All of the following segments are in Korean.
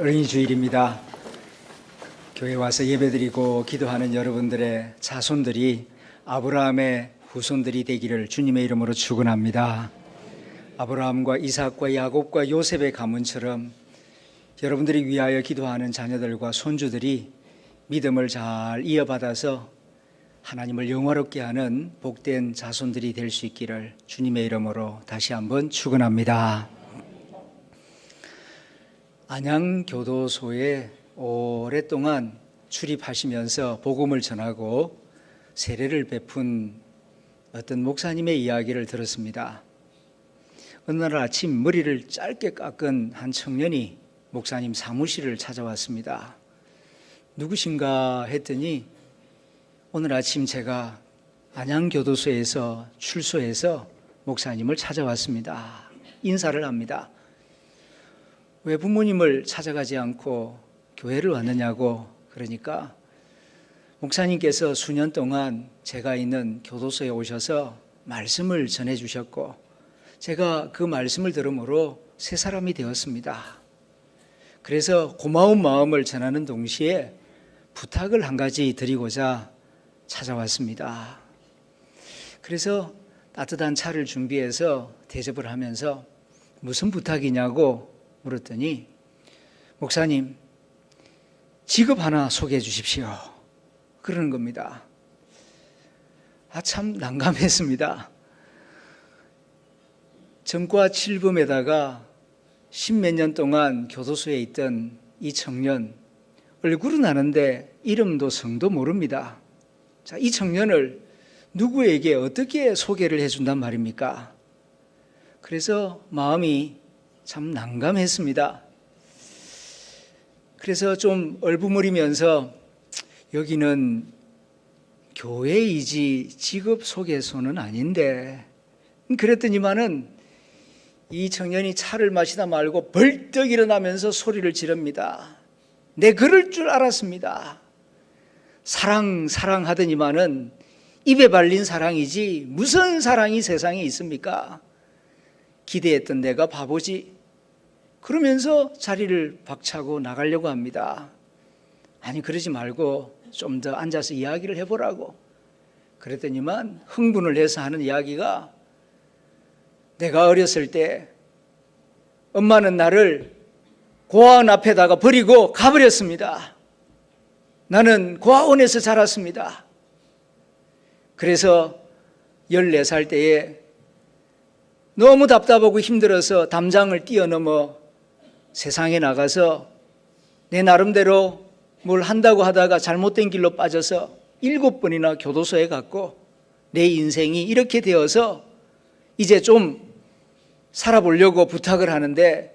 어린이 주일입니다. 교회 와서 예배드리고 기도하는 여러분들의 자손들이 아브라함의 후손들이 되기를 주님의 이름으로 축원합니다. 아브라함과 이삭과 야곱과 요셉의 가문처럼 여러분들이 위하여 기도하는 자녀들과 손주들이 믿음을 잘 이어받아서 하나님을 영화롭게 하는 복된 자손들이 될 수 있기를 주님의 이름으로 다시 한번 축원합니다. 안양교도소에 오랫동안 출입하시면서 복음을 전하고 세례를 베푼 어떤 목사님의 이야기를 들었습니다. 어느 날 아침 머리를 짧게 깎은 한 청년이 목사님 사무실을 찾아왔습니다. 누구신가 했더니 오늘 아침 제가 안양교도소에서 출소해서 목사님을 찾아왔습니다. 인사를 합니다. 왜 부모님을 찾아가지 않고 교회를 왔느냐고. 그러니까 목사님께서 수년 동안 제가 있는 교도소에 오셔서 말씀을 전해주셨고 제가 그 말씀을 들음으로 새 사람이 되었습니다. 그래서 고마운 마음을 전하는 동시에 부탁을 한 가지 드리고자 찾아왔습니다. 그래서 따뜻한 차를 준비해서 대접을 하면서 무슨 부탁이냐고 물었더니 목사님, 직업 하나 소개해 주십시오. 그러는 겁니다. 참 난감했습니다. 전과 7범에다가 10몇 년 동안 교도소에 있던 이 청년, 얼굴은 아는데 이름도 성도 모릅니다. 자, 이 청년을 누구에게 어떻게 소개를 해준단 말입니까? 그래서 마음이 참 난감했습니다. 그래서 좀 얼부무리면서 여기는 교회이지 직업 소개소는 아닌데, 그랬더니만은 이 청년이 차를 마시다 말고 벌떡 일어나면서 소리를 지릅니다. 내 그럴 줄 알았습니다. 사랑 하더니만은 입에 발린 사랑이지 무슨 사랑이 세상에 있습니까? 기대했던 내가 바보지. 그러면서 자리를 박차고 나가려고 합니다. 아니 그러지 말고 좀 더 앉아서 이야기를 해보라고. 그랬더니만 흥분을 해서 하는 이야기가 내가 어렸을 때 엄마는 나를 고아원 앞에다가 버리고 가버렸습니다. 나는 고아원에서 자랐습니다. 그래서 14살 때에 너무 답답하고 힘들어서 담장을 뛰어넘어 세상에 나가서 내 나름대로 뭘 한다고 하다가 잘못된 길로 빠져서 7번이나 교도소에 갔고 내 인생이 이렇게 되어서 이제 좀 살아보려고 부탁을 하는데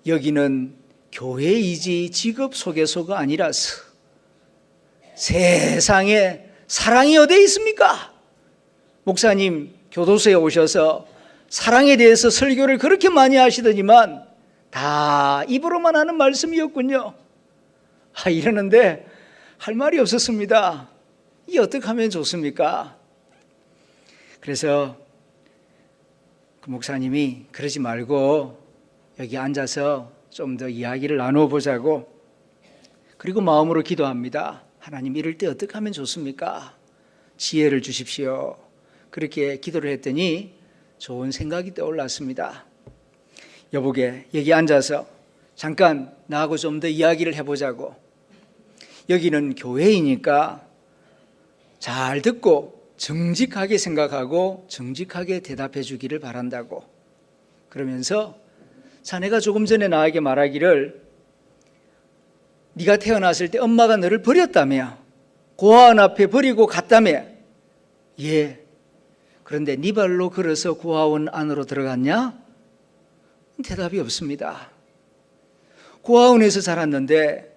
여기는 교회이지 직업 소개소가 아니라서 세상에 사랑이 어디에 있습니까? 목사님 교도소에 오셔서 사랑에 대해서 설교를 그렇게 많이 하시더니만 다 입으로만 하는 말씀이었군요. 이러는데 할 말이 없었습니다. 이게 어떻게 하면 좋습니까? 그래서 그 목사님이 그러지 말고 여기 앉아서 좀 더 이야기를 나누어 보자고. 그리고 마음으로 기도합니다. 하나님 이럴 때 어떻게 하면 좋습니까? 지혜를 주십시오. 그렇게 기도를 했더니 좋은 생각이 떠올랐습니다. 여보게 여기 앉아서 잠깐 나하고 좀 더 이야기를 해보자고. 여기는 교회이니까 잘 듣고 정직하게 생각하고 정직하게 대답해 주기를 바란다고. 그러면서 자네가 조금 전에 나에게 말하기를 네가 태어났을 때 엄마가 너를 버렸다며, 고아원 앞에 버리고 갔다며. 예. 그런데 네 발로 걸어서 고아원 안으로 들어갔냐? 대답이 없습니다. 고아원에서 자랐는데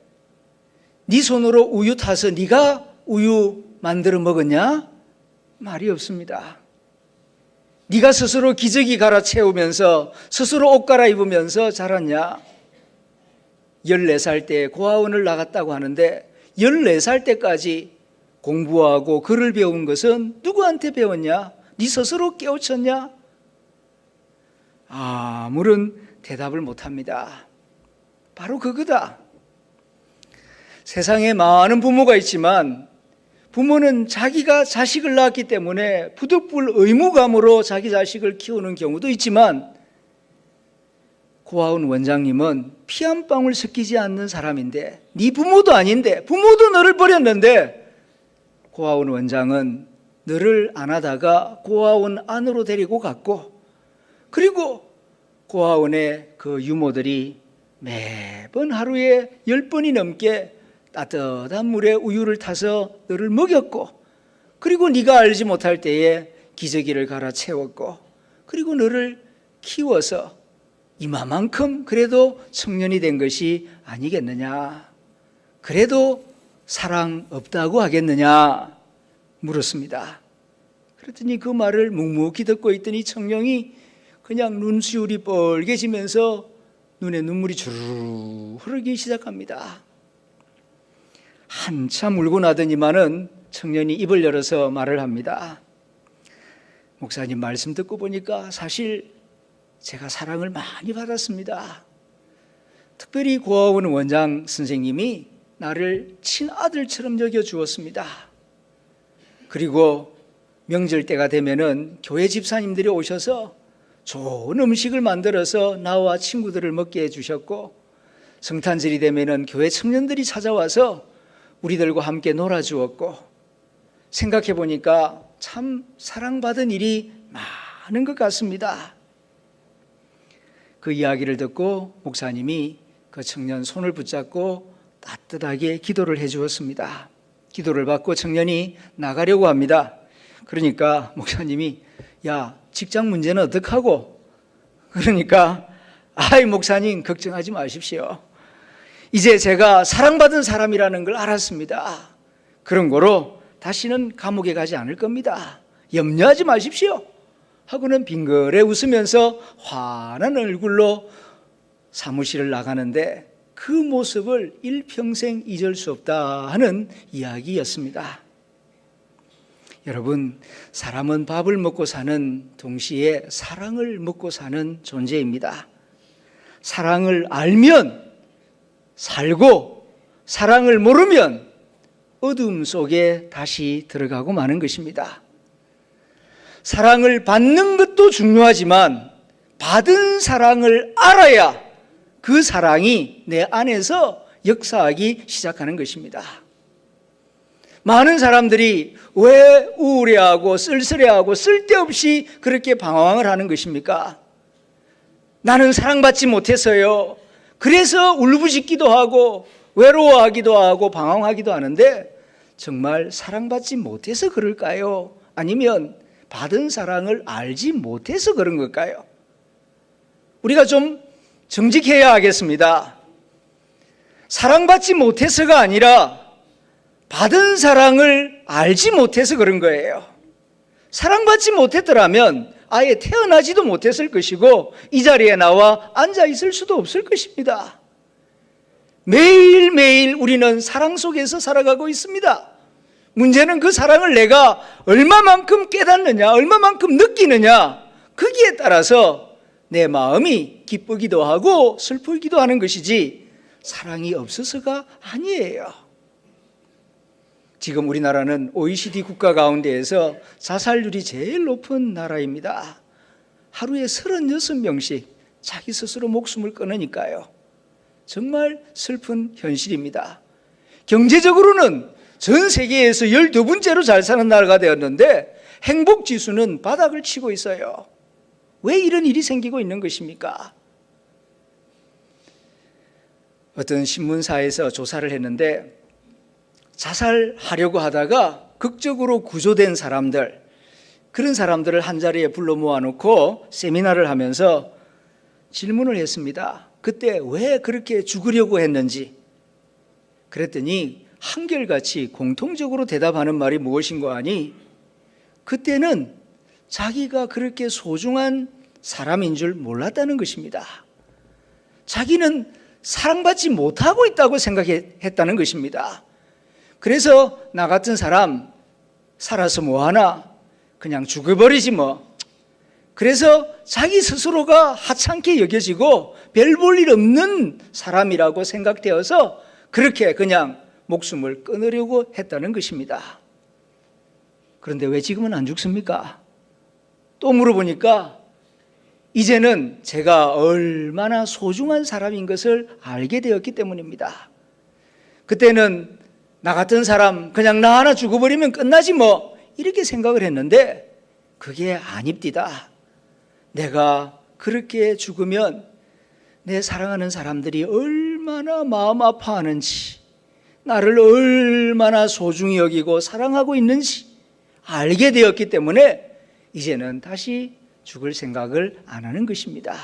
네 손으로 우유 타서 네가 우유 만들어 먹었냐? 말이 없습니다. 네가 스스로 기저귀 갈아채우면서 스스로 옷 갈아입으면서 자랐냐? 14살 때 고아원을 나갔다고 하는데 14살 때까지 공부하고 글을 배운 것은 누구한테 배웠냐? 네 스스로 깨우쳤냐? 아무런 대답을 못합니다. 바로 그거다. 세상에 많은 부모가 있지만 부모는 자기가 자식을 낳았기 때문에 부득불 의무감으로 자기 자식을 키우는 경우도 있지만 고아원 원장님은 피 한 방울 섞이지 않는 사람인데 네 부모도 아닌데 부모도 너를 버렸는데 고아원 원장은 너를 안하다가 고아원 안으로 데리고 갔고 그리고 고아원의 그 유모들이 매번 하루에 10번이 넘게 따뜻한 물에 우유를 타서 너를 먹였고 그리고 네가 알지 못할 때에 기저귀를 갈아 채웠고 그리고 너를 키워서 이마만큼 그래도 청년이 된 것이 아니겠느냐. 그래도 사랑 없다고 하겠느냐 물었습니다. 그랬더니 그 말을 묵묵히 듣고 있더니 청년이 그냥 눈시울이 뻘개지면서 눈에 눈물이 주르르 흐르기 시작합니다. 한참 울고 나더니만은 청년이 입을 열어서 말을 합니다. 목사님 말씀 듣고 보니까 사실 제가 사랑을 많이 받았습니다. 특별히 고아원 원장 선생님이 나를 친아들처럼 여겨주었습니다. 그리고 명절 때가 되면은 교회 집사님들이 오셔서 좋은 음식을 만들어서 나와 친구들을 먹게 해주셨고 성탄절이 되면은 교회 청년들이 찾아와서 우리들과 함께 놀아주었고 생각해 보니까 참 사랑받은 일이 많은 것 같습니다. 그 이야기를 듣고 목사님이 그 청년 손을 붙잡고 따뜻하게 기도를 해 주었습니다. 기도를 받고 청년이 나가려고 합니다. 그러니까 목사님이 야 직장 문제는 어떡하고? 그러니까 아이 목사님 걱정하지 마십시오. 이제 제가 사랑받은 사람이라는 걸 알았습니다. 그런 거로 다시는 감옥에 가지 않을 겁니다. 염려하지 마십시오. 하고는 빙그레 웃으면서 환한 얼굴로 사무실을 나가는데 그 모습을 일평생 잊을 수 없다 하는 이야기였습니다. 여러분, 사람은 밥을 먹고 사는 동시에 사랑을 먹고 사는 존재입니다. 사랑을 알면 살고 사랑을 모르면 어둠 속에 다시 들어가고 마는 것입니다. 사랑을 받는 것도 중요하지만 받은 사랑을 알아야 그 사랑이 내 안에서 역사하기 시작하는 것입니다. 많은 사람들이 왜 우울해하고 쓸쓸해하고 쓸데없이 그렇게 방황을 하는 것입니까? 나는 사랑받지 못해서요. 그래서 울부짖기도 하고 외로워하기도 하고 방황하기도 하는데 정말 사랑받지 못해서 그럴까요? 아니면 받은 사랑을 알지 못해서 그런 걸까요? 우리가 좀 정직해야 하겠습니다. 사랑받지 못해서가 아니라 받은 사랑을 알지 못해서 그런 거예요. 사랑받지 못했더라면 아예 태어나지도 못했을 것이고 이 자리에 나와 앉아 있을 수도 없을 것입니다. 매일매일 우리는 사랑 속에서 살아가고 있습니다. 문제는 그 사랑을 내가 얼마만큼 깨닫느냐, 얼마만큼 느끼느냐, 거기에 따라서 내 마음이 기쁘기도 하고 슬프기도 하는 것이지 사랑이 없어서가 아니에요. 지금 우리나라는 OECD 국가 가운데에서 자살률이 제일 높은 나라입니다. 하루에 36명씩 자기 스스로 목숨을 끊으니까요. 정말 슬픈 현실입니다. 경제적으로는 전 세계에서 12번째로 잘 사는 나라가 되었는데 행복지수는 바닥을 치고 있어요. 왜 이런 일이 생기고 있는 것입니까? 어떤 신문사에서 조사를 했는데 자살하려고 하다가 극적으로 구조된 사람들, 그런 사람들을 한자리에 불러 모아놓고 세미나를 하면서 질문을 했습니다. 그때 왜 그렇게 죽으려고 했는지. 그랬더니 한결같이 공통적으로 대답하는 말이 무엇인가 하니 그때는 자기가 그렇게 소중한 사람인 줄 몰랐다는 것입니다. 자기는 사랑받지 못하고 있다고 생각했다는 것입니다. 그래서 나 같은 사람 살아서 뭐하나 그냥 죽어버리지 뭐 그래서 자기 스스로가 하찮게 여겨지고 별 볼 일 없는 사람이라고 생각되어서 그렇게 그냥 목숨을 끊으려고 했다는 것입니다. 그런데 왜 지금은 안 죽습니까? 또 물어보니까 이제는 제가 얼마나 소중한 사람인 것을 알게 되었기 때문입니다. 그때는 나 같은 사람 그냥 나 하나 죽어버리면 끝나지 뭐 이렇게 생각을 했는데 그게 아닙디다. 내가 그렇게 죽으면 내 사랑하는 사람들이 얼마나 마음 아파하는지, 나를 얼마나 소중히 여기고 사랑하고 있는지 알게 되었기 때문에 이제는 다시 죽을 생각을 안 하는 것입니다.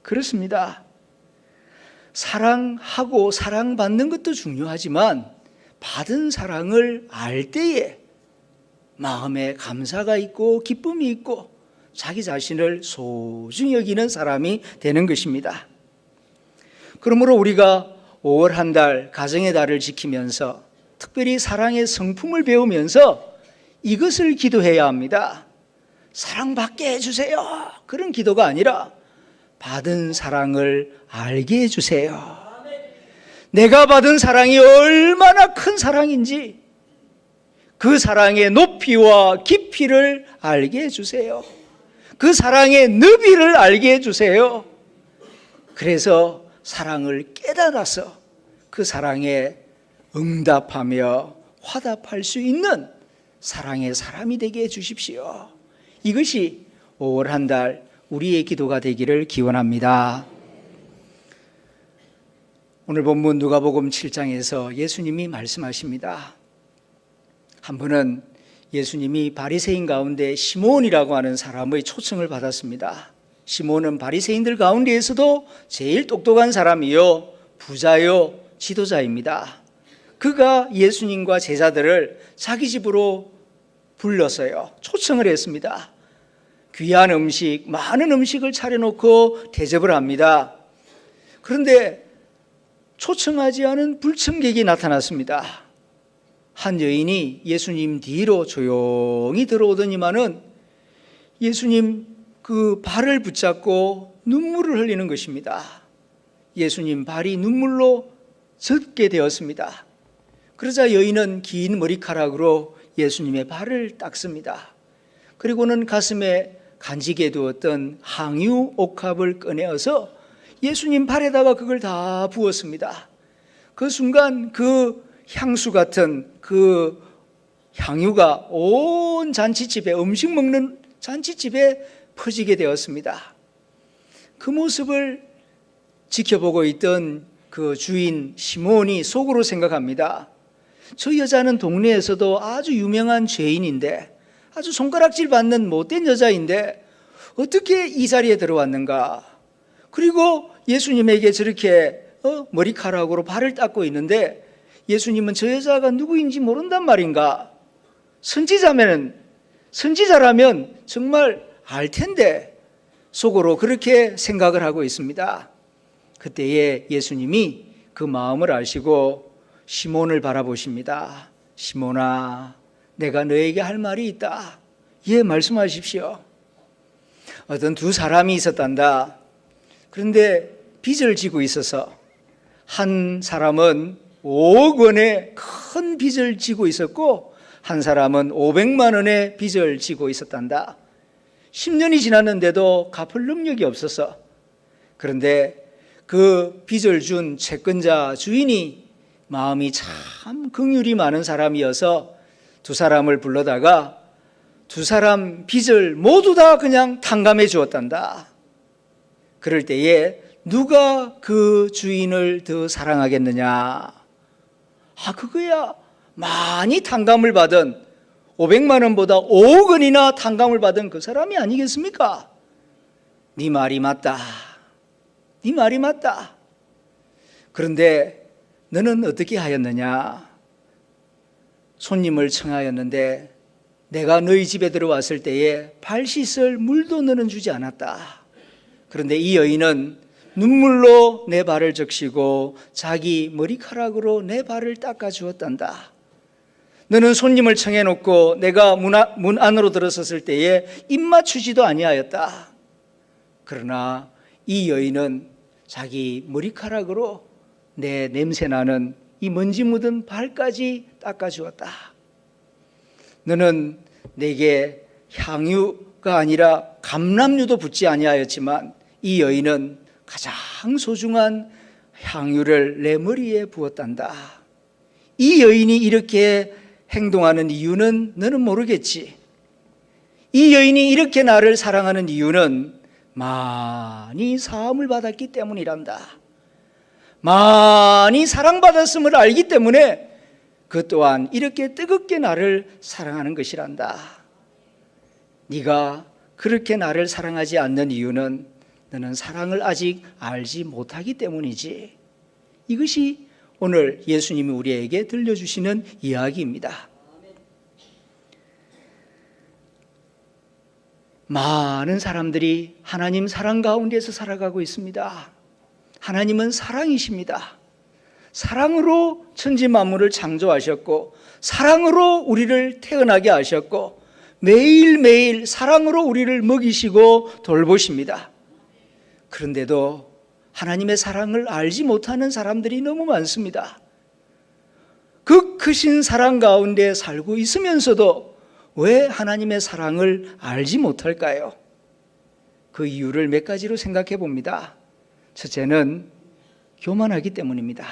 그렇습니다. 사랑하고 사랑받는 것도 중요하지만 받은 사랑을 알 때에 마음에 감사가 있고 기쁨이 있고 자기 자신을 소중히 여기는 사람이 되는 것입니다. 그러므로 우리가 5월 한 달 가정의 달을 지키면서 특별히 사랑의 성품을 배우면서 이것을 기도해야 합니다. 사랑받게 해주세요. 그런 기도가 아니라 받은 사랑을 알게 해주세요. 내가 받은 사랑이 얼마나 큰 사랑인지 그 사랑의 높이와 깊이를 알게 해주세요. 그 사랑의 너비를 알게 해주세요. 그래서 사랑을 깨달아서 그 사랑에 응답하며 화답할 수 있는 사랑의 사람이 되게 해주십시오. 이것이 5월 한 달 우리의 기도가 되기를 기원합니다. 오늘 본문 누가복음 7장에서 예수님이 말씀하십니다. 한 번은 예수님이 바리새인 가운데 시몬이라고 하는 사람의 초청을 받았습니다. 시몬은 바리새인들 가운데에서도 제일 똑똑한 사람이요, 부자요, 지도자입니다. 그가 예수님과 제자들을 자기 집으로 불렀어요. 초청을 했습니다. 귀한 음식, 많은 음식을 차려놓고 대접을 합니다. 그런데 초청하지 않은 불청객이 나타났습니다. 한 여인이 예수님 뒤로 조용히 들어오더니만은 예수님 그 발을 붙잡고 눈물을 흘리는 것입니다. 예수님 발이 눈물로 젖게 되었습니다. 그러자 여인은 긴 머리카락으로 예수님의 발을 닦습니다. 그리고는 가슴에 간직해 두었던 항유 옥합을 꺼내어서 예수님 발에다가 그걸 다 부었습니다. 그 순간 그 향수 같은 그 향유가 온 잔치집에, 음식 먹는 잔치집에 퍼지게 되었습니다. 그 모습을 지켜보고 있던 그 주인 시몬이 속으로 생각합니다. 저 여자는 동네에서도 아주 유명한 죄인인데, 아주 손가락질 받는 못된 여자인데 어떻게 이 자리에 들어왔는가? 그리고 예수님에게 저렇게 머리카락으로 발을 닦고 있는데 예수님은 저 여자가 누구인지 모른단 말인가? 선지자라면 정말 알 텐데 속으로 그렇게 생각을 하고 있습니다. 그때에 예수님이 그 마음을 아시고 시몬을 바라보십니다. 시몬아, 내가 너에게 할 말이 있다. 예, 말씀하십시오. 어떤 두 사람이 있었단다. 그런데 빚을 지고 있어서 한 사람은 5억 원의 큰 빚을 지고 있었고 한 사람은 500만 원의 빚을 지고 있었단다. 10년이 지났는데도 갚을 능력이 없어서, 그런데 그 빚을 준 채권자 주인이 마음이 참 긍휼이 많은 사람이어서 두 사람을 불러다가 두 사람 빚을 모두 다 그냥 탕감해 주었단다. 그럴 때에 누가 그 주인을 더 사랑하겠느냐? 그거야 많이 탕감을 받은 500만 원보다 5억 원이나 탕감을 받은 그 사람이 아니겠습니까? 네 말이 맞다. 네 말이 맞다. 그런데 너는 어떻게 하였느냐? 손님을 청하였는데 내가 너희 집에 들어왔을 때에 발 씻을 물도 너는 주지 않았다. 그런데 이 여인은 눈물로 내 발을 적시고 자기 머리카락으로 내 발을 닦아 주었단다. 너는 손님을 청해놓고 내가 문 안으로 들어섰을 때에 입 맞추지도 아니하였다. 그러나 이 여인은 자기 머리카락으로 내 냄새나는 이 먼지 묻은 발까지 닦아주었다. 너는 내게 향유가 아니라 감람유도 붓지 아니하였지만 이 여인은 가장 소중한 향유를 내 머리에 부었단다. 이 여인이 이렇게 행동하는 이유는 너는 모르겠지. 이 여인이 이렇게 나를 사랑하는 이유는 많이 사함을 받았기 때문이란다. 많이 사랑받았음을 알기 때문에 그 또한 이렇게 뜨겁게 나를 사랑하는 것이란다. 네가 그렇게 나를 사랑하지 않는 이유는 너는 사랑을 아직 알지 못하기 때문이지. 이것이 오늘 예수님이 우리에게 들려주시는 이야기입니다. 많은 사람들이 하나님 사랑 가운데서 살아가고 있습니다. 하나님은 사랑이십니다. 사랑으로 천지 만물을 창조하셨고 사랑으로 우리를 태어나게 하셨고 매일매일 사랑으로 우리를 먹이시고 돌보십니다. 그런데도 하나님의 사랑을 알지 못하는 사람들이 너무 많습니다. 그 크신 사랑 가운데 살고 있으면서도 왜 하나님의 사랑을 알지 못할까요? 그 이유를 몇 가지로 생각해 봅니다. 첫째는 교만하기 때문입니다.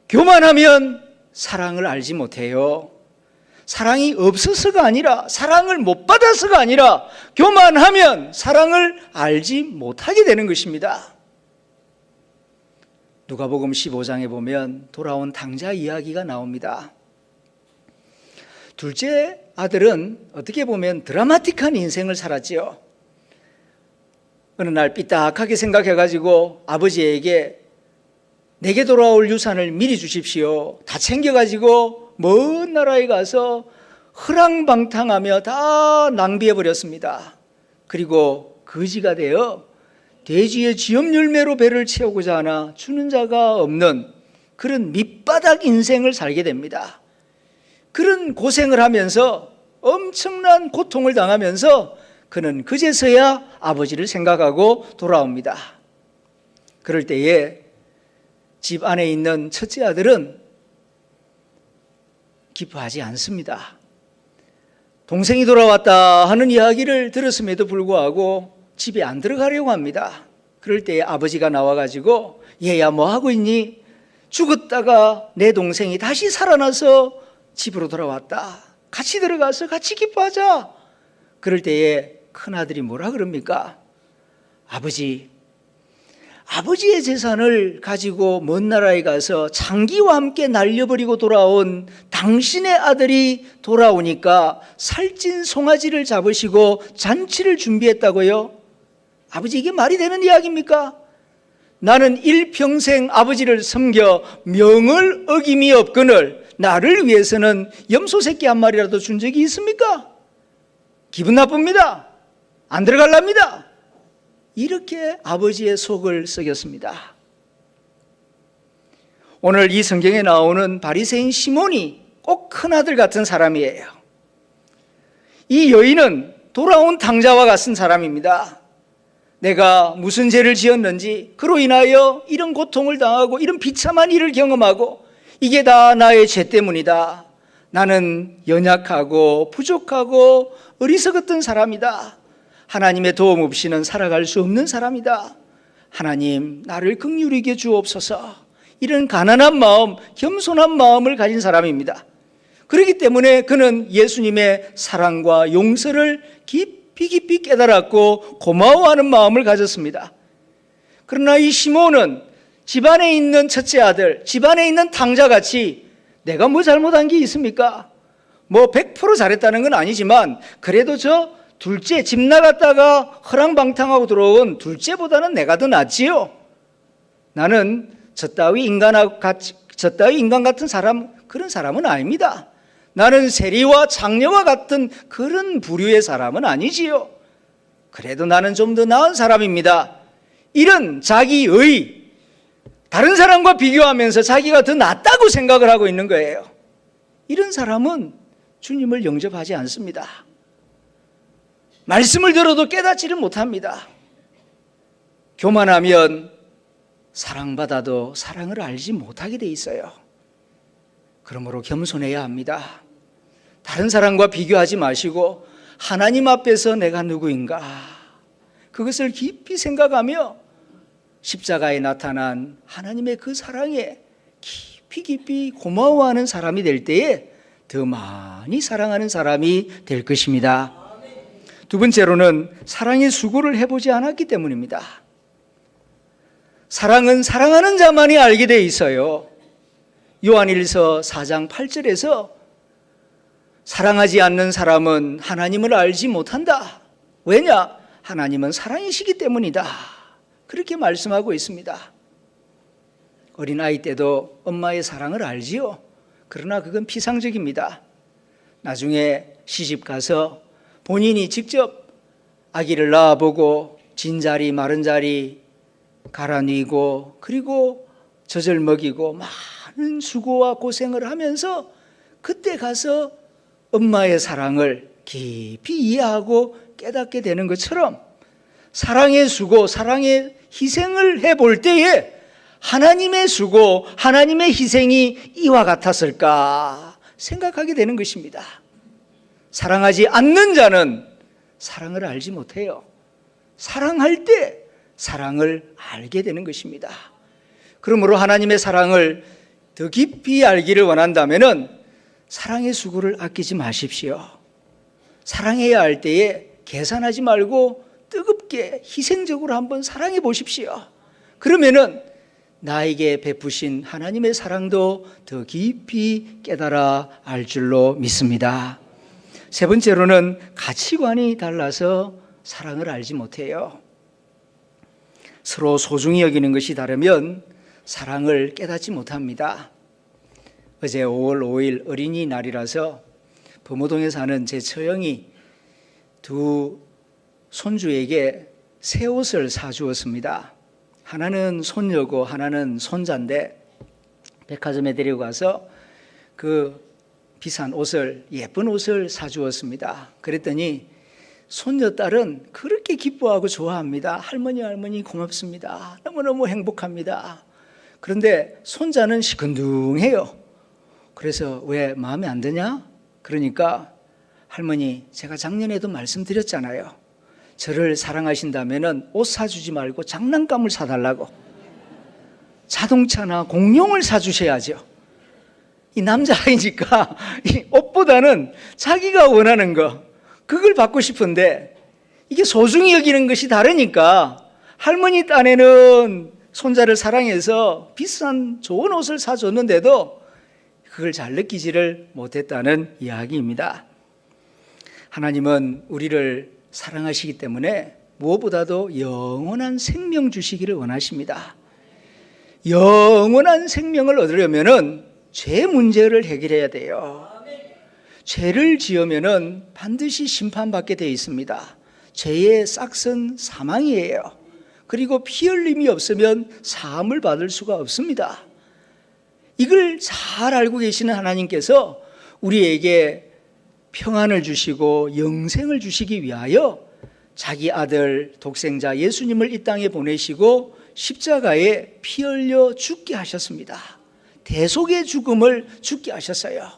교만하면 사랑을 알지 못해요. 사랑이 없어서가 아니라, 사랑을 못 받아서가 아니라 교만하면 사랑을 알지 못하게 되는 것입니다. 누가복음 15장에 보면 돌아온 탕자 이야기가 나옵니다. 둘째 아들은 어떻게 보면 드라마틱한 인생을 살았지요. 어느 날 삐딱하게 생각해가지고 아버지에게 내게 돌아올 유산을 미리 주십시오. 다 챙겨가지고 먼 나라에 가서 허랑방탕하며 다 낭비해버렸습니다. 그리고 거지가 되어 돼지의 쥐염열매로 배를 채우고자 하나 주는 자가 없는 그런 밑바닥 인생을 살게 됩니다. 그런 고생을 하면서 엄청난 고통을 당하면서 그는 그제서야 아버지를 생각하고 돌아옵니다. 그럴 때에 집 안에 있는 첫째 아들은 기뻐하지 않습니다. 동생이 돌아왔다 하는 이야기를 들었음에도 불구하고 집에 안 들어가려고 합니다. 그럴 때에 아버지가 나와가지고 얘야 뭐 하고 있니? 죽었다가 내 동생이 다시 살아나서 집으로 돌아왔다. 같이 들어가서 같이 기뻐하자. 그럴 때에 큰아들이 뭐라 그럽니까? 아버지의 재산을 가지고 먼 나라에 가서 장기와 함께 날려버리고 돌아온 당신의 아들이 돌아오니까 살찐 송아지를 잡으시고 잔치를 준비했다고요? 아버지, 이게 말이 되는 이야기입니까? 나는 일평생 아버지를 섬겨 명을 어김이 없거늘 나를 위해서는 염소 새끼 한 마리라도 준 적이 있습니까? 기분 나쁩니다. 안 들어갈랍니다. 이렇게 아버지의 속을 썩였습니다. 오늘 이 성경에 나오는 바리새인 시몬이 꼭 큰아들 같은 사람이에요. 이 여인은 돌아온 탕자와 같은 사람입니다. 내가 무슨 죄를 지었는지 그로 인하여 이런 고통을 당하고 이런 비참한 일을 경험하고 이게 다 나의 죄 때문이다. 나는 연약하고 부족하고 어리석었던 사람이다. 하나님의 도움 없이는 살아갈 수 없는 사람이다. 하나님, 나를 긍휼히 여겨 주옵소서. 이런 가난한 마음, 겸손한 마음을 가진 사람입니다. 그렇기 때문에 그는 예수님의 사랑과 용서를 깊이 깨달았고 고마워하는 마음을 가졌습니다. 그러나 이 시몬은 집안에 있는 첫째 아들, 집안에 있는 탕자같이 내가 뭐 잘못한 게 있습니까? 뭐 100% 잘했다는 건 아니지만 그래도 저 둘째, 집 나갔다가 허랑방탕하고 들어온 둘째보다는 내가 더 낫지요. 나는 저 따위 인간 같은 사람, 그런 사람은 아닙니다. 나는 세리와 장녀와 같은 그런 부류의 사람은 아니지요. 그래도 나는 좀 더 나은 사람입니다. 이런 자기의, 다른 사람과 비교하면서 자기가 더 낫다고 생각을 하고 있는 거예요. 이런 사람은 주님을 영접하지 않습니다. 말씀을 들어도 깨닫지를 못합니다. 교만하면 사랑받아도 사랑을 알지 못하게 돼 있어요. 그러므로 겸손해야 합니다. 다른 사람과 비교하지 마시고 하나님 앞에서 내가 누구인가, 그것을 깊이 생각하며 십자가에 나타난 하나님의 그 사랑에 깊이 고마워하는 사람이 될 때에 더 많이 사랑하는 사람이 될 것입니다. 두 번째로는 사랑의 수고를 해보지 않았기 때문입니다. 사랑은 사랑하는 자만이 알게 돼 있어요. 요한일서 4장 8절에서 사랑하지 않는 사람은 하나님을 알지 못한다. 왜냐? 하나님은 사랑이시기 때문이다. 그렇게 말씀하고 있습니다. 어린아이 때도 엄마의 사랑을 알지요. 그러나 그건 피상적입니다. 나중에 시집 가서 본인이 직접 아기를 낳아보고 진자리 마른 자리 갈아뉘고 그리고 젖을 먹이고 많은 수고와 고생을 하면서 그때 가서 엄마의 사랑을 깊이 이해하고 깨닫게 되는 것처럼 사랑의 수고, 사랑의 희생을 해볼 때에 하나님의 수고, 하나님의 희생이 이와 같았을까 생각하게 되는 것입니다. 사랑하지 않는 자는 사랑을 알지 못해요. 사랑할 때 사랑을 알게 되는 것입니다. 그러므로 하나님의 사랑을 더 깊이 알기를 원한다면 사랑의 수고를 아끼지 마십시오. 사랑해야 할 때에 계산하지 말고 뜨겁게 희생적으로 한번 사랑해 보십시오. 그러면은 나에게 베푸신 하나님의 사랑도 더 깊이 깨달아 알 줄로 믿습니다. 세 번째로는 가치관이 달라서 사랑을 알지 못해요. 서로 소중히 여기는 것이 다르면 사랑을 깨닫지 못합니다. 어제 5월 5일 어린이날이라서 범호동에 사는 제 처형이 두 손주에게 새 옷을 사주었습니다. 하나는 손녀고 하나는 손자인데 백화점에 데리고 가서 그 비싼 옷을, 예쁜 옷을 사주었습니다. 그랬더니 손녀딸은 그렇게 기뻐하고 좋아합니다. 할머니 고맙습니다. 너무너무 행복합니다. 그런데 손자는 시큰둥해요. 그래서 왜 마음에 안 드냐? 그러니까 할머니, 제가 작년에도 말씀드렸잖아요. 저를 사랑하신다면 옷 사주지 말고 장난감을 사달라고. 자동차나 공룡을 사주셔야죠. 이 남자아이니까 이 옷보다는 자기가 원하는 거, 그걸 받고 싶은데 이게 소중히 여기는 것이 다르니까 할머니 딴에는 손자를 사랑해서 비싼 좋은 옷을 사줬는데도 그걸 잘 느끼지를 못했다는 이야기입니다. 하나님은 우리를 사랑하시기 때문에 무엇보다도 영원한 생명 주시기를 원하십니다. 영원한 생명을 얻으려면 죄 문제를 해결해야 돼요. 죄를 지으면 반드시 심판받게 되어 있습니다. 죄의 싹은 사망이에요. 그리고 피 흘림이 없으면 사함을 받을 수가 없습니다. 이걸 잘 알고 계시는 하나님께서 우리에게 평안을 주시고 영생을 주시기 위하여 자기 아들 독생자 예수님을 이 땅에 보내시고 십자가에 피 흘려 죽게 하셨습니다. 대속의 죽음을 죽게 하셨어요.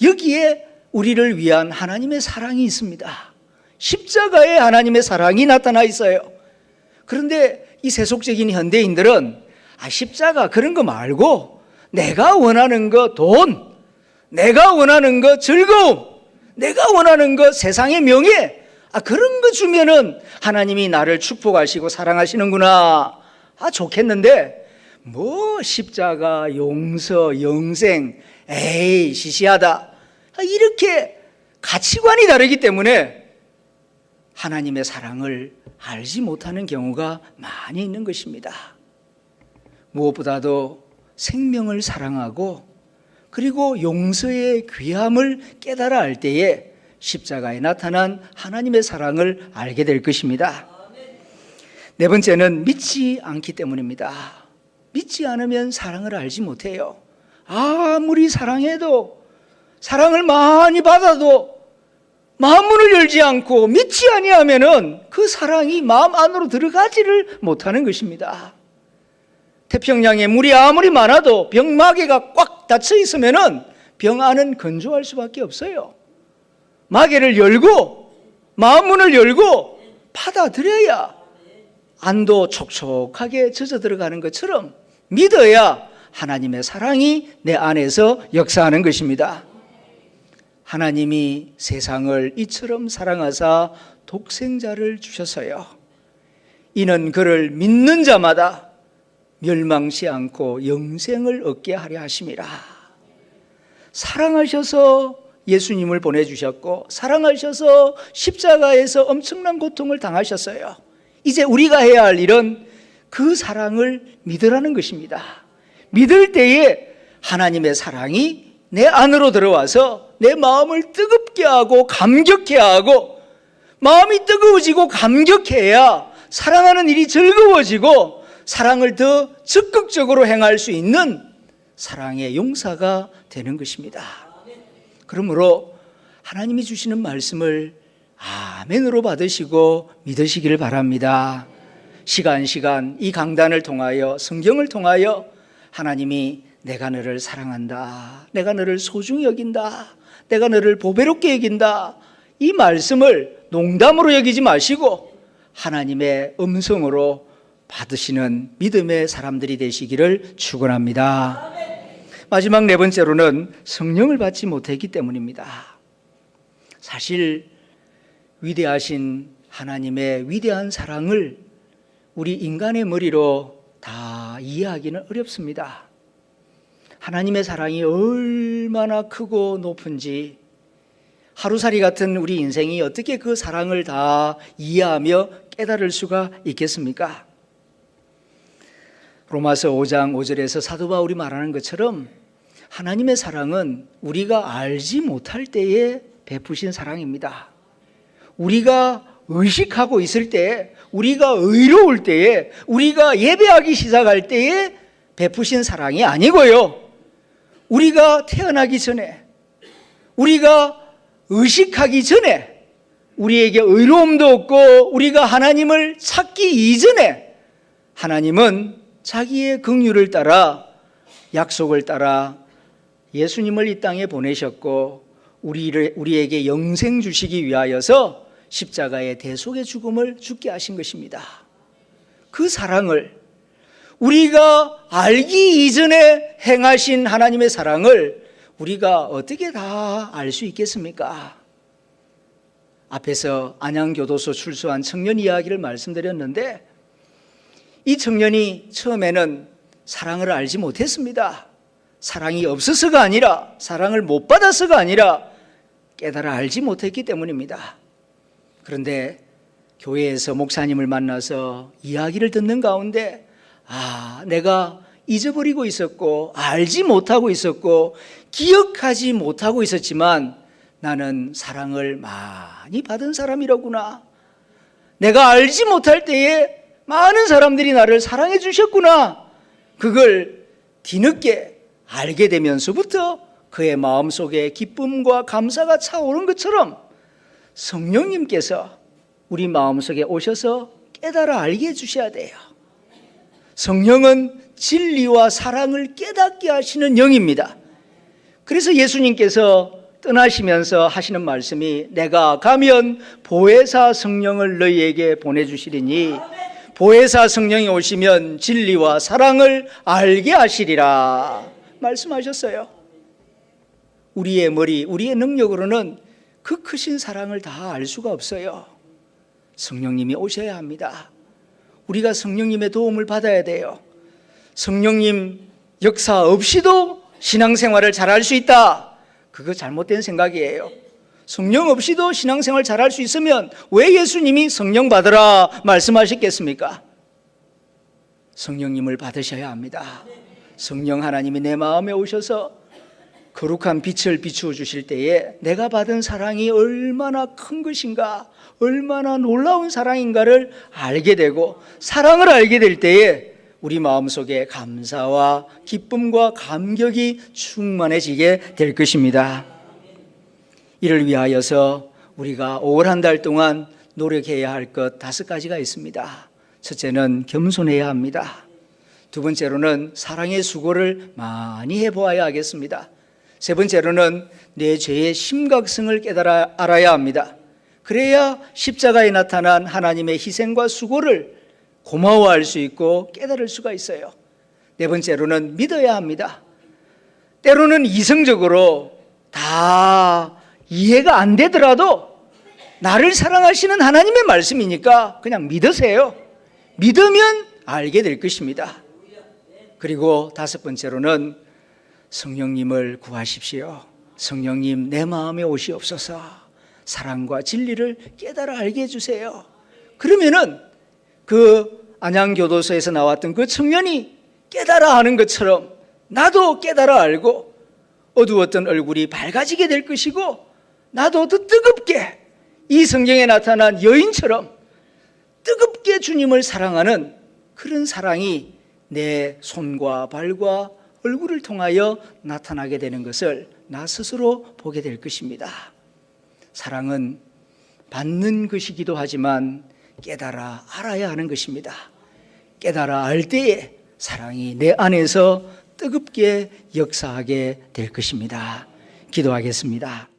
여기에 우리를 위한 하나님의 사랑이 있습니다. 십자가에 하나님의 사랑이 나타나 있어요. 그런데 이 세속적인 현대인들은 십자가 그런 거 말고 내가 원하는 거 돈, 내가 원하는 거 즐거움, 내가 원하는 거 세상의 명예, 그런 거 주면은 하나님이 나를 축복하시고 사랑하시는구나. 좋겠는데 뭐 십자가, 용서, 영생, 에이 시시하다. 이렇게 가치관이 다르기 때문에 하나님의 사랑을 알지 못하는 경우가 많이 있는 것입니다. 무엇보다도 생명을 사랑하고 그리고 용서의 귀함을 깨달아 알 때에 십자가에 나타난 하나님의 사랑을 알게 될 것입니다. 네 번째는 믿지 않기 때문입니다. 믿지 않으면 사랑을 알지 못해요. 아무리 사랑해도 사랑을 많이 받아도 마음 문을 열지 않고 믿지 아니하면은 그 사랑이 마음 안으로 들어가지를 못하는 것입니다. 태평양에 물이 아무리 많아도 병마개가 꽉 닫혀 있으면은 병 안은 건조할 수밖에 없어요. 마개를 열고 마음 문을 열고 받아들여야 안도 촉촉하게 젖어 들어가는 것처럼 믿어야 하나님의 사랑이 내 안에서 역사하는 것입니다. 하나님이 세상을 이처럼 사랑하사 독생자를 주셨어요. 이는 그를 믿는 자마다 멸망치 않고 영생을 얻게 하려 하심이라. 사랑하셔서 예수님을 보내주셨고 사랑하셔서 십자가에서 엄청난 고통을 당하셨어요. 이제 우리가 해야 할 일은 그 사랑을 믿으라는 것입니다. 믿을 때에 하나님의 사랑이 내 안으로 들어와서 내 마음을 뜨겁게 하고 감격해 하고, 마음이 뜨거워지고 감격해야 사랑하는 일이 즐거워지고 사랑을 더 적극적으로 행할 수 있는 사랑의 용사가 되는 것입니다. 그러므로 하나님이 주시는 말씀을 아멘으로 받으시고 믿으시기를 바랍니다. 시간 이 강단을 통하여 성경을 통하여 하나님이 내가 너를 사랑한다, 내가 너를 소중히 여긴다, 내가 너를 보배롭게 여긴다, 이 말씀을 농담으로 여기지 마시고 하나님의 음성으로 받으시는 믿음의 사람들이 되시기를 축원합니다. 마지막 네 번째로는 성령을 받지 못했기 때문입니다. 사실 위대하신 하나님의 위대한 사랑을 우리 인간의 머리로 다 이해하기는 어렵습니다. 하나님의 사랑이 얼마나 크고 높은지, 하루살이 같은 우리 인생이 어떻게 그 사랑을 다 이해하며 깨달을 수가 있겠습니까? 로마서 5장 5절에서 사도 바울이 말하는 것처럼 하나님의 사랑은 우리가 알지 못할 때에 베푸신 사랑입니다. 우리가 의식하고 있을 때, 우리가 의로울 때에, 우리가 예배하기 시작할 때에 베푸신 사랑이 아니고요, 우리가 태어나기 전에, 우리가 의식하기 전에, 우리에게 의로움도 없고 우리가 하나님을 찾기 이전에 하나님은 자기의 긍휼을 따라, 약속을 따라 예수님을 이 땅에 보내셨고 우리에게 영생 주시기 위하여서 십자가의 대속의 죽음을 죽게 하신 것입니다. 그 사랑을, 우리가 알기 이전에 행하신 하나님의 사랑을 우리가 어떻게 다 알 수 있겠습니까? 앞에서 안양교도소 출소한 청년 이야기를 말씀드렸는데, 이 청년이 처음에는 사랑을 알지 못했습니다. 사랑이 없어서가 아니라, 사랑을 못 받아서가 아니라 깨달아 알지 못했기 때문입니다. 그런데 교회에서 목사님을 만나서 이야기를 듣는 가운데, 내가 잊어버리고 있었고 알지 못하고 있었고 기억하지 못하고 있었지만 나는 사랑을 많이 받은 사람이로구나, 내가 알지 못할 때에 많은 사람들이 나를 사랑해 주셨구나, 그걸 뒤늦게 알게 되면서부터 그의 마음속에 기쁨과 감사가 차오른 것처럼 성령님께서 우리 마음속에 오셔서 깨달아 알게 해주셔야 돼요. 성령은 진리와 사랑을 깨닫게 하시는 영입니다. 그래서 예수님께서 떠나시면서 하시는 말씀이, 내가 가면 보혜사 성령을 너희에게 보내주시리니 보혜사 성령이 오시면 진리와 사랑을 알게 하시리라 말씀하셨어요. 우리의 머리, 우리의 능력으로는 그 크신 사랑을 다 알 수가 없어요. 성령님이 오셔야 합니다. 우리가 성령님의 도움을 받아야 돼요. 성령님 역사 없이도 신앙생활을 잘할 수 있다, 그거 잘못된 생각이에요. 성령 없이도 신앙생활 잘할 수 있으면 왜 예수님이 성령 받으라 말씀하셨겠습니까? 성령님을 받으셔야 합니다. 성령 하나님이 내 마음에 오셔서 거룩한 빛을 비추어 주실 때에 내가 받은 사랑이 얼마나 큰 것인가, 얼마나 놀라운 사랑인가를 알게 되고, 사랑을 알게 될 때에 우리 마음속에 감사와 기쁨과 감격이 충만해지게 될 것입니다. 이를 위하여서 우리가 5월 한 달 동안 노력해야 할 것 5가지가 있습니다. 첫째는 겸손해야 합니다. 두 번째로는 사랑의 수고를 많이 해보아야 하겠습니다. 세 번째로는 내 죄의 심각성을 깨달아 알아야 합니다. 그래야 십자가에 나타난 하나님의 희생과 수고를 고마워할 수 있고 깨달을 수가 있어요. 네 번째로는 믿어야 합니다. 때로는 이성적으로 다 이해가 안 되더라도 나를 사랑하시는 하나님의 말씀이니까 그냥 믿으세요. 믿으면 알게 될 것입니다. 그리고 5번째로는 성령님을 구하십시오. 성령님 내 마음에 오시옵소서. 사랑과 진리를 깨달아 알게 해주세요. 그러면은 그 안양교도소에서 나왔던 그 청년이 깨달아 하는 것처럼 나도 깨달아 알고 어두웠던 얼굴이 밝아지게 될 것이고 나도 더 뜨겁게 이 성경에 나타난 여인처럼 뜨겁게 주님을 사랑하는 그런 사랑이 내 손과 발과 얼굴을 통하여 나타나게 되는 것을 나 스스로 보게 될 것입니다. 사랑은 받는 것이기도 하지만 깨달아 알아야 하는 것입니다. 깨달아 알 때에 사랑이 내 안에서 뜨겁게 역사하게 될 것입니다. 기도하겠습니다.